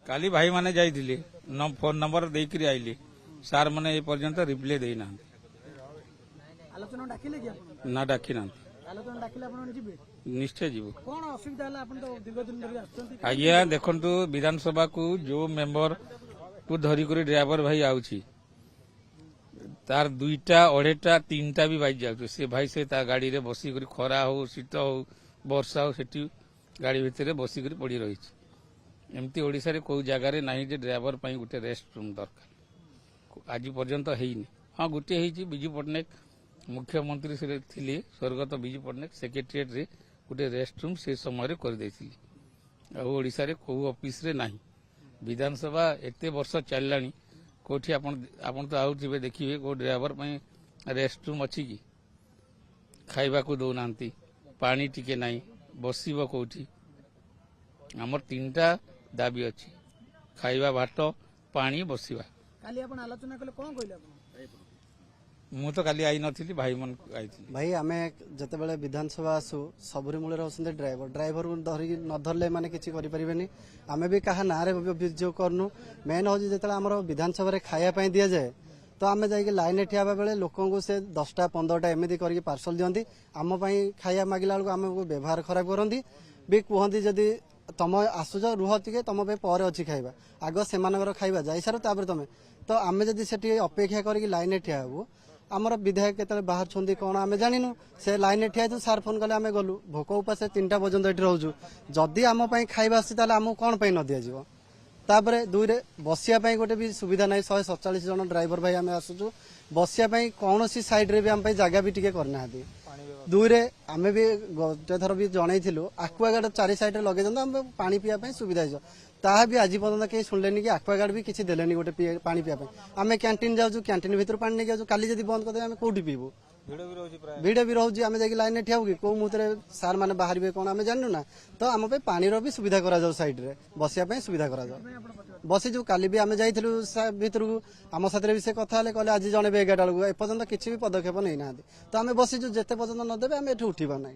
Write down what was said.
काली भाई माने जाइथिले phone number देकरी आइले सार माने ए पर्यंत रिप्लाई देई ना आलोचना डाकिले कि आपण ना डाकी ना आलोचना डाकिले आपण जिबे निश्चय जीव कोन असुविधा हला आपण तो दीर्घ दिन धरि आछंती आज्ञा देखंतु विधानसभा को जो मेंबर को धरी करी ड्राइवर भाई आउची तार दुईटा अढ़ेटा तीनटा भी बाइक जाउछ से भाई से ता गाड़ी रे बसी करी खरा हो शीत हो वर्षा हो सेठी गाड़ी भितर बसी करी पड़ी रही एमती ओडिसा रे कोई जगह रे नाही जे ड्राइवर पई गुटे रेस्ट रूम दरकार आज पर्यंत हेइनी हां गुटे हेइची बिजू पटनायक मुख्यमंत्री से थिले स्वर्गत बिजू पटनायक सेक्रेटरीएट रे गुटे रेस्ट रूम से समय रे कर देथिली आ ओडिसा रे को ऑफिस रे नाही विधानसभा एते वर्ष चललानी कोठी आपण तो आउथिबे देखिबे को ड्राइवर पई रेस्ट रूम अछि की खाइबा को दो नांती पानी टिके नाही बसिबो कोठी हमर तीनटा दाबी अछि खाइबा भात पानी बसिबा काली आपण आलोचना कले कोन कइले आपण मु तो काली आई नथिली भाई मन आइथिली भाई आमे जते बेले विधानसभा आसु सबरी मूले रहसंते ड्राइवर को धरि न धरले माने किछि करि परिबेनी आमे भी कहा नारे अभियोग करनु मेन हो जते हमर विधानसभा रे खाया पई दिया जाए तो आमे जाई के लाइन ठिया बेले लोकन को से 10टा 15टा एमिति करके पार्सल दियंती आम पई खाया मागिला को आमे व्यवहार खराब करंती भी कहंती जदी तम आसुज रुह टिके तम पे पर अच्छी खाइबा आग से खाइबा जाई सार तापर तमे तो आमे जदी सेठी अपेक्षा करके लाइन ठिया हबो आमर विधायक केतले बाहर छंदी कोन आमे जानिनु से लाइन ठिया जो सार फोन कले आमे गलु भोक उपास 3टा पर्यंत एठी रहउजु जदी आम पई खाइबा आसी ताले आम कोन पई न दिया जीवो तापरे दुई रे बसिया पई गोटे भी सुविधा नै 147 जन ड्राइवर भाई आमे आसुजु बसिया पई कोनोसी साइड रे भी आम पई जागा भी टिके करना हादी दुई रे आमे भी गोटे थर भी जणैथिलु आक्वागार्ड चारि साइड रे लगे जंदा आम पानी पिया पई सुविधा हिजो ताहा भी आज पर्यंत के सुनलेनी कि आक्वागार्ड भी किछि देलेनी गोटे पानी पिया पई आमे कैंटीन जाउजु कैंटीन भीतर पानी नै जाउजु काली जदी बंद कर दे आमे कोठी पीबु भिड़ भी रोज आम जाके लाइन ठियाऊ कि कौ मुहूर्ते सार मैंने बाहर कौन आम जानू ना तो आम पानी भी सुविधा करा साइड रे बसिया सुविधा करा बसी जो काली भी आम जाइलु भीतर को आम साथ भी से कथा कहले आज जन 11टा बेलू एपर्यंत किसी भी पदक्षेप नहीं ना तो आम बसीचु जिते पर्यंत नदेवे आम एठू उठा ना।